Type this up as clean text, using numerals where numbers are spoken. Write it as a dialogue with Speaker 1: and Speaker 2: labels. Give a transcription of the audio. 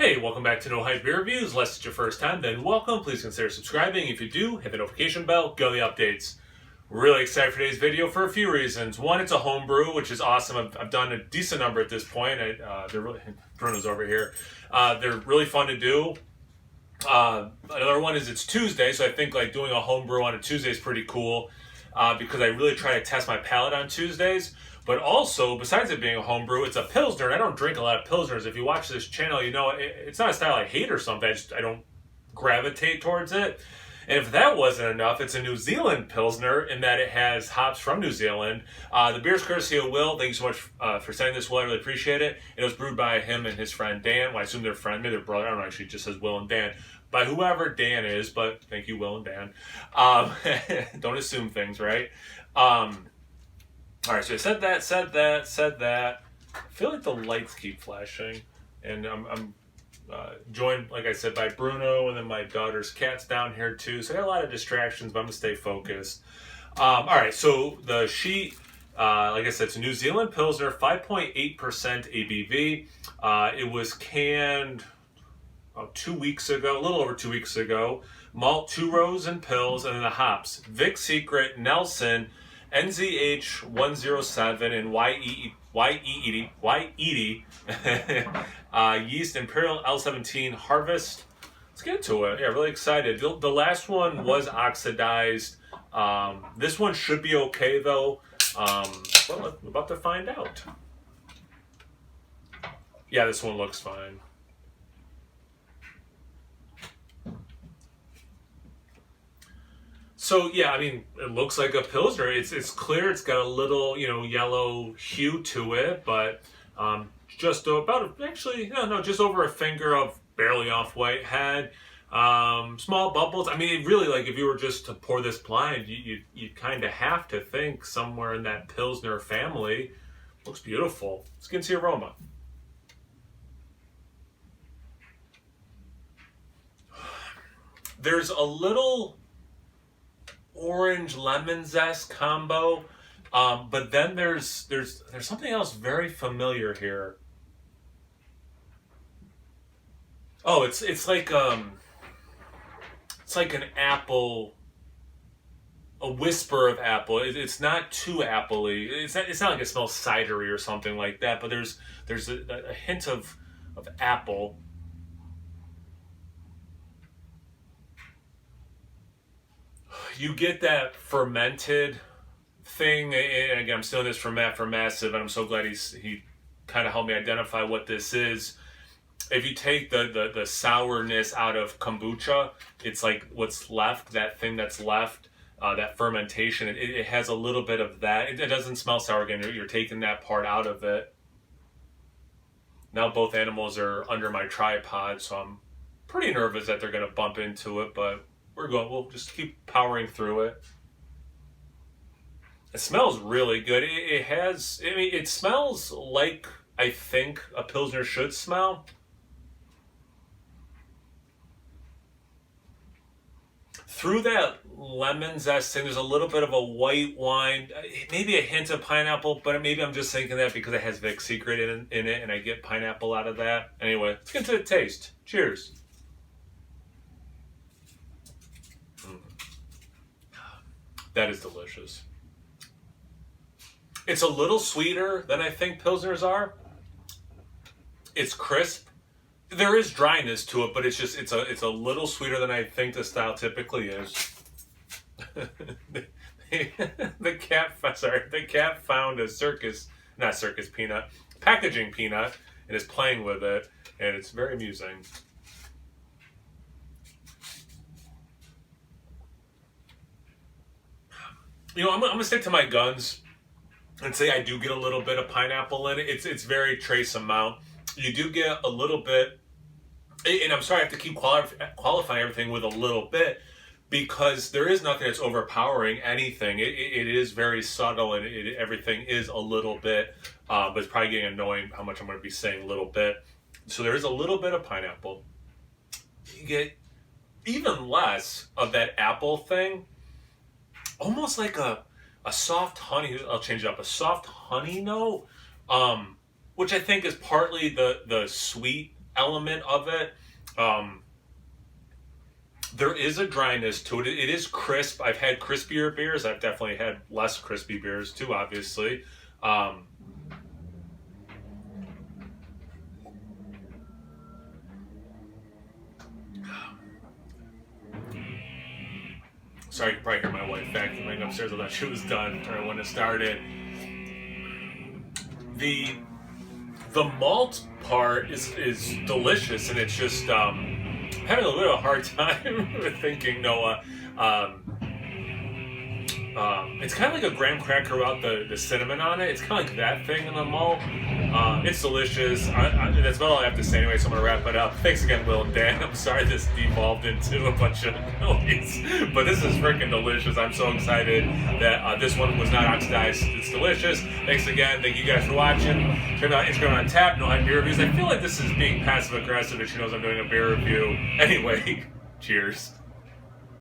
Speaker 1: Hey, welcome back to No Hype Beer Reviews. Unless it's your first time, then welcome. Please consider subscribing. If you do, hit the notification bell, go to the updates. Really excited for today's video for a few reasons. One, it's a homebrew, which is awesome. I've done a decent number at this point. They're really, Bruno's over here. They're really fun to do. Another one is it's Tuesday, so I think like doing a homebrew on a Tuesday is pretty cool because I really try to test my palate on Tuesdays. But also, besides it being a homebrew, it's a Pilsner, and I don't drink a lot of Pilsners. If you watch this channel, you know it's not a style I hate or something. I don't gravitate towards it. And if that wasn't enough, it's a New Zealand Pilsner in that it has hops from New Zealand. The beer's courtesy of Will. Thank you so much for sending this, Will. I really appreciate it. It was brewed by him and his friend Dan. Well, I assume they're friend, maybe they're brother. I don't know, actually, it just says Will and Dan. By whoever Dan is, but thank you, Will and Dan. Don't assume things, right? All right, so I said that. I feel like the lights keep flashing, and I'm joined, like I said, by Bruno, and then my daughter's cat's down here too. So I got a lot of distractions, but I'm gonna stay focused. All right, so the sheet, like I said, it's a New Zealand Pilsner, 5.8% ABV. It was canned about 2 weeks ago, a little over 2 weeks ago. Malt, 2 rows and pills, and then the hops: Vic Secret, Nelson, NZH 107, and YED, Yeast Imperial L17 Harvest. Let's get into it. Yeah, really excited. The last one was oxidized. This one should be okay though. Well, we're about to find out. Yeah, this one looks fine. So yeah, I mean, it looks like a Pilsner. It's clear. It's got a little, yellow hue to it, but just about just over a finger of barely off white head. Small bubbles. I mean, it really, like, if you were just to pour this blind, you kind of have to think somewhere in that Pilsner family. Looks beautiful. Let's get into the aroma. There's a little orange lemon zest combo, but then there's something else very familiar here. Oh, it's like an apple, a whisper of apple. It's not too appley. It's not like it smells cidery or something like that. But there's a hint of apple. You get that fermented thing, and again, I'm stealing this from Matt from Massive, and I'm so glad he kind of helped me identify what this is. If you take the sourness out of kombucha, it's like what's left, that thing that's left, that fermentation, it has a little bit of that. It doesn't smell sour again. You're taking that part out of it. Now both animals are under my tripod, so I'm pretty nervous that they're going to bump into it, but we'll just keep powering through it. It smells really good. It smells like I think a Pilsner should smell. Through that lemon zest thing, there's a little bit of a white wine, maybe a hint of pineapple, but maybe I'm just thinking that because it has Vic Secret in it, and I get pineapple out of that. Anyway, let's get to the taste. Cheers. That is delicious. It's a little sweeter than I think Pilsners are. It's crisp. There is dryness to it, but it's a little sweeter than I think the style typically is. The cat found a packaging peanut, and is playing with it, and it's very amusing. I'm gonna stick to my guns and say I do get a little bit of pineapple in it. It's very trace amount. You do get a little bit, and I'm sorry I have to keep qualifying everything with a little bit, because there is nothing that's overpowering anything. It is very subtle, and everything is a little bit, but it's probably getting annoying how much I'm going to be saying a little bit. So there is a little bit of pineapple. You get even less of that apple thing. Almost like a soft honey. I'll change it up. A soft honey note, which I think is partly the sweet element of it. There is a dryness to it. It is crisp. I've had crispier beers. I've definitely had less crispy beers too, obviously. Sorry, you can probably hear my wife vacuuming upstairs. I thought she was done or when it started. The malt part is delicious, and it's just having a little bit of a hard time with thinking, Noah. It's kind of like a graham cracker without the cinnamon on it. It's kind of like that thing in the malt. It's delicious. That's about all I have to say anyway, so I'm going to wrap it up. Thanks again, Will and Dan. I'm sorry this devolved into a bunch of noise, but this is freaking delicious. I'm so excited that this one was not oxidized. It's delicious. Thanks again. Thank you guys for watching. Check out Instagram on tap. No beer reviews. I feel like this is being passive aggressive if she knows I'm doing a beer review. Anyway, cheers.